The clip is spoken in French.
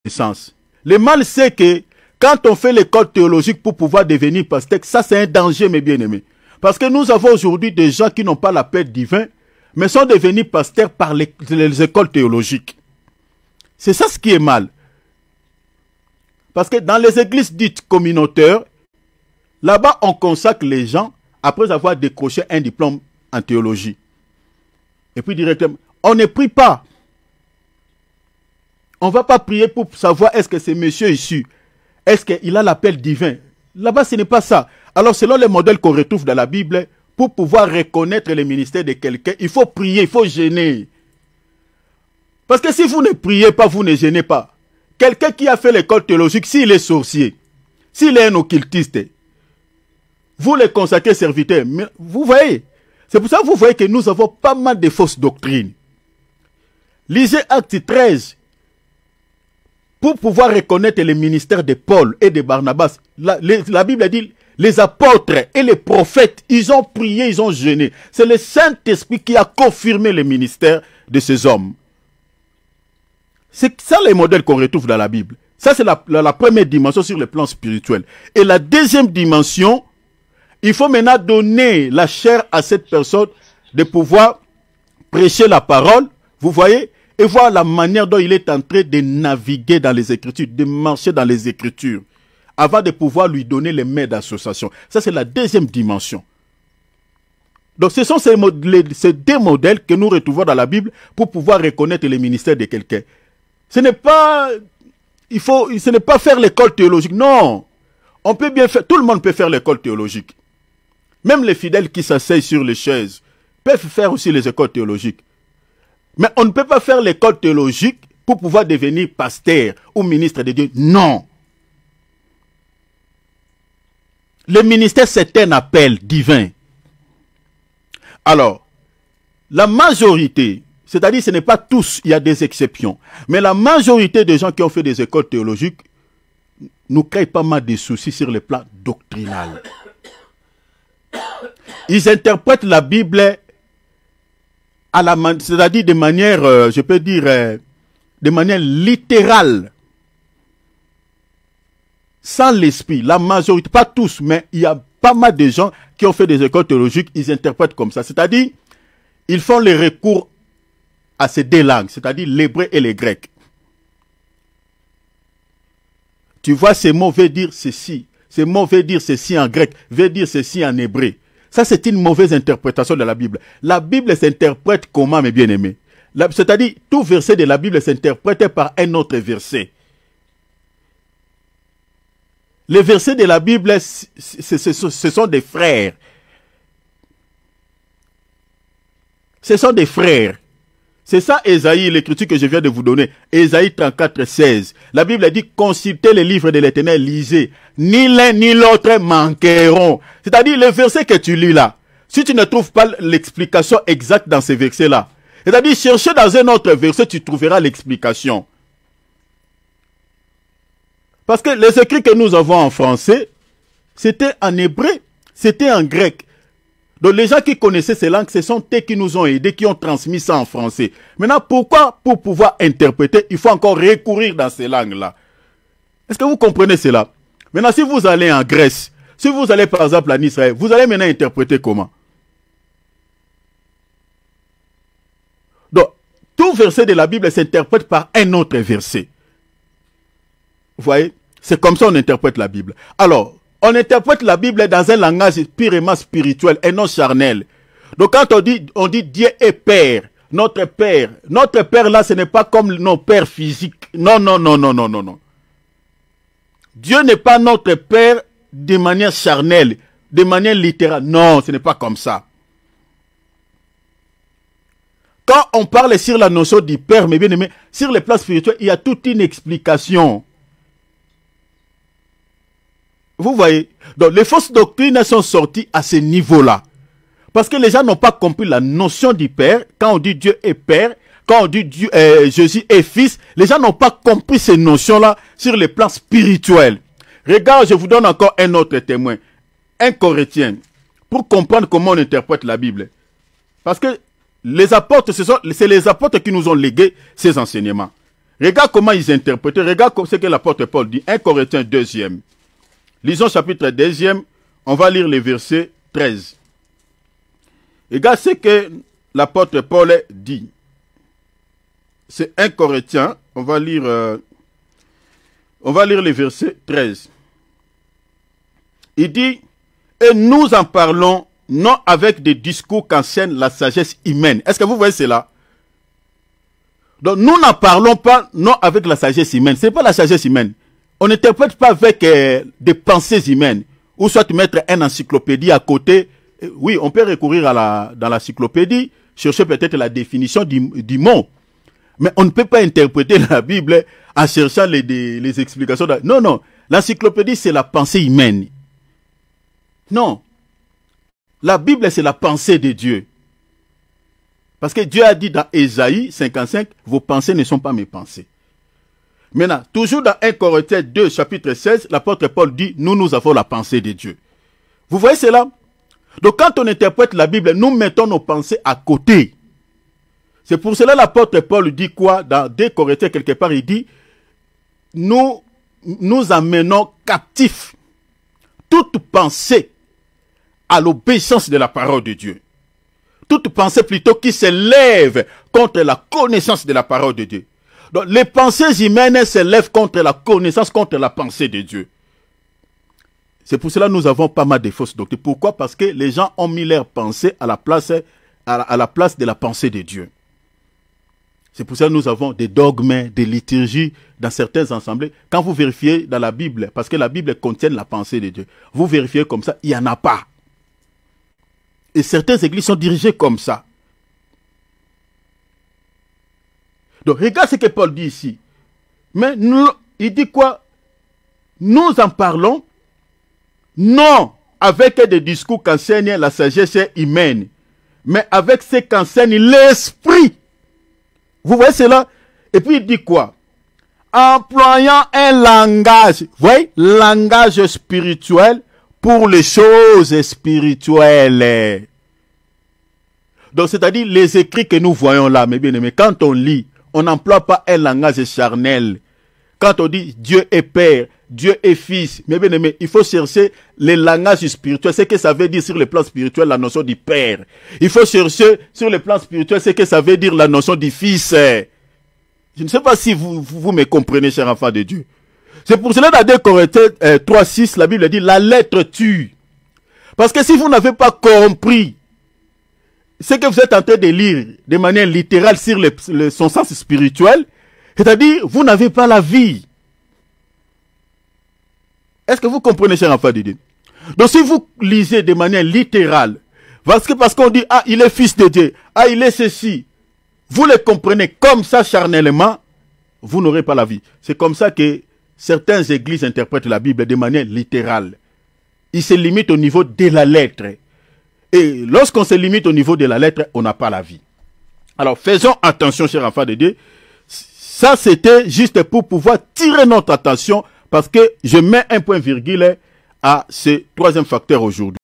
connaissance. Le mal, c'est que quand on fait l'école théologique pour pouvoir devenir pasteur, ça c'est un danger, mes bien-aimés. Parce que nous avons aujourd'hui des gens qui n'ont pas l'appel divin, mais sont devenus pasteurs par les écoles théologiques. C'est ça ce qui est mal. Parce que dans les églises dites communautaires, là-bas on consacre les gens après avoir décroché un diplôme en théologie. Et puis directement, on ne prie pas. On ne va pas prier pour savoir est-ce que ce monsieur issu, est-ce qu'il a l'appel divin. Là-bas, ce n'est pas ça. Alors, selon les modèles qu'on retrouve dans la Bible, pour pouvoir reconnaître le ministère de quelqu'un, il faut prier, il faut gêner. Parce que si vous ne priez pas, vous ne gênez pas. Quelqu'un qui a fait l'école théologique, s'il est sorcier, s'il est un occultiste, vous le consacrez serviteur. Mais vous voyez, c'est pour ça que vous voyez que nous avons pas mal de fausses doctrines. Lisez Acte 13. Pour pouvoir reconnaître le ministère de Paul et de Barnabas, la Bible dit, les apôtres et les prophètes, ils ont prié, ils ont jeûné. C'est le Saint-Esprit qui a confirmé le ministère de ces hommes. C'est ça les modèles qu'on retrouve dans la Bible. Ça, c'est la première dimension sur le plan spirituel. Et la deuxième dimension, il faut maintenant donner la chair à cette personne de pouvoir prêcher la parole, vous voyez, et voir la manière dont il est en train de naviguer dans les Écritures, de marcher dans les Écritures, avant de pouvoir lui donner les mains d'association. Ça, c'est la deuxième dimension. Donc, ce sont ces deux modèles que nous retrouvons dans la Bible pour pouvoir reconnaître le ministère de quelqu'un. Ce n'est pas, ce n'est pas faire l'école théologique. Non. On peut bien faire, tout le monde peut faire l'école théologique. Même les fidèles qui s'asseyent sur les chaises peuvent faire aussi les écoles théologiques. Mais on ne peut pas faire l'école théologique pour pouvoir devenir pasteur ou ministre de Dieu. Non. Le ministère, c'est un appel divin. Alors, la majorité, c'est-à-dire ce n'est pas tous, il y a des exceptions, mais la majorité des gens qui ont fait des écoles théologiques nous créent pas mal de soucis sur le plan doctrinal. Ils interprètent la Bible c'est-à-dire de manière, je peux dire, de manière littérale, sans l'esprit. La majorité, pas tous, mais il y a pas mal de gens qui ont fait des écoles théologiques, ils interprètent comme ça. C'est-à-dire, ils font les recours à ces deux langues, c'est-à-dire l'hébreu et le grec. Tu vois, ces mots veulent dire ceci, ces mots veulent dire ceci en grec, veulent dire ceci en hébreu. Ça, c'est une mauvaise interprétation de la Bible. La Bible s'interprète comment, mes bien-aimés? C'est-à-dire, tout verset de la Bible s'interprète par un autre verset. Les versets de la Bible, ce sont des frères. Ce sont des frères. C'est ça, Ésaïe, l'écriture que je viens de vous donner. Ésaïe 34, 16. La Bible dit, consultez les livres de l'Éternel, lisez. Ni l'un ni l'autre manqueront. C'est-à-dire, le verset que tu lis là, si tu ne trouves pas l'explication exacte dans ces versets-là, c'est-à-dire, cherchez dans un autre verset, tu trouveras l'explication. Parce que les écrits que nous avons en français, c'était en hébreu, c'était en grec. Donc les gens qui connaissaient ces langues, ce sont eux qui nous ont aidés, qui ont transmis ça en français. Maintenant, pourquoi pour pouvoir interpréter, il faut encore recourir dans ces langues-là? Est-ce que vous comprenez cela? Maintenant, si vous allez en Grèce, si vous allez par exemple en Israël, vous allez maintenant interpréter comment? Donc, tout verset de la Bible s'interprète par un autre verset. Vous voyez? C'est comme ça qu'on interprète la Bible. Alors, on interprète la Bible dans un langage purement spirituel et non charnel. Donc quand on dit Dieu est Père, notre Père là, ce n'est pas comme nos pères physiques. Non, non, non, non, non, non, non. Dieu n'est pas notre Père de manière charnelle, de manière littérale. Non, ce n'est pas comme ça. Quand on parle sur la notion du Père, mes bien-aimés, sur les plans spirituels, il y a toute une explication. Vous voyez? Donc, les fausses doctrines sont sorties à ce niveau-là. Parce que les gens n'ont pas compris la notion du Père. Quand on dit Dieu est Père, quand on dit Dieu, Jésus est Fils, les gens n'ont pas compris ces notions-là sur les plans spirituels. Regarde, je vous donne encore un autre témoin. Un Corinthien. Pour comprendre comment on interprète la Bible. Parce que les apôtres, c'est les apôtres qui nous ont légué ces enseignements. Regarde comment ils interprètent. Regarde ce que l'apôtre Paul dit. 1 Corinthiens 2e. Lisons chapitre 2e. On va lire les versets 13. Regarde ce que l'apôtre Paul dit. C'est 1 Corinthiens. On va lire les versets 13. Il dit, et nous en parlons non avec des discours qu'enseigne la sagesse humaine. Est-ce que vous voyez cela? Donc nous n'en parlons pas non avec la sagesse humaine. Ce n'est pas la sagesse humaine. On n'interprète pas avec des pensées humaines. Ou soit mettre une encyclopédie à côté. Oui, on peut recourir dans l'encyclopédie, chercher peut-être la définition du mot. Mais on ne peut pas interpréter la Bible en cherchant les explications. Non, non. L'encyclopédie, c'est la pensée humaine. Non. La Bible, c'est la pensée de Dieu. Parce que Dieu a dit dans Ésaïe 55, vos pensées ne sont pas mes pensées. Maintenant, toujours dans 1 Corinthiens 2, chapitre 16, l'apôtre Paul dit, nous avons la pensée de Dieu. Vous voyez cela? Donc quand on interprète la Bible, nous mettons nos pensées à côté. C'est pour cela l'apôtre Paul dit quoi? Dans 2 Corinthiens, quelque part, il dit, nous amenons captifs toute pensée à l'obéissance de la parole de Dieu. Toute pensée plutôt qui s'élève contre la connaissance de la parole de Dieu. Donc les pensées humaines s'élèvent contre la connaissance, contre la pensée de Dieu. C'est pour cela que nous avons pas mal de fausses doctrines. Pourquoi? Parce que les gens ont mis leur pensée à la place de la pensée de Dieu. C'est pour ça que nous avons des dogmes, des liturgies dans certaines assemblées. Quand vous vérifiez dans la Bible, parce que la Bible contient la pensée de Dieu, vous vérifiez comme ça, il n'y en a pas. Et certaines églises sont dirigées comme ça. Donc, regarde ce que Paul dit ici. Mais nous, il dit quoi? Nous en parlons, non avec des discours qu'enseigne la sagesse humaine, mais avec ce qu'enseigne l'esprit. Vous voyez cela? Et puis il dit quoi? Employant un langage, vous voyez, langage spirituel pour les choses spirituelles. Donc, c'est-à-dire les écrits que nous voyons là, mes bien-aimés, quand on lit, on n'emploie pas un langage charnel. Quand on dit Dieu est Père, Dieu est Fils, mes bien-aimés, il faut chercher les langages spirituels, ce que ça veut dire sur le plan spirituel, la notion du Père. Il faut chercher sur le plan spirituel, ce que ça veut dire la notion du Fils. Je ne sais pas si vous me comprenez, chers enfants de Dieu. C'est pour cela, dans 2 Corinthiens 3:6, la Bible dit, la lettre tue. Parce que si vous n'avez pas compris ce que vous êtes en train de lire de manière littérale sur son sens spirituel, c'est-à-dire, vous n'avez pas la vie. Est-ce que vous comprenez, cher enfant de Dieu? Donc, si vous lisez de manière littérale, parce qu'on dit, ah, il est fils de Dieu, ah, il est ceci, vous le comprenez comme ça charnellement, vous n'aurez pas la vie. C'est comme ça que certaines églises interprètent la Bible de manière littérale. Ils se limitent au niveau de la lettre. Et lorsqu'on se limite au niveau de la lettre, on n'a pas la vie. Alors, faisons attention, chers enfants de Dieu. Ça, c'était juste pour pouvoir tirer notre attention parce que je mets un point virgule à ce troisième facteur aujourd'hui.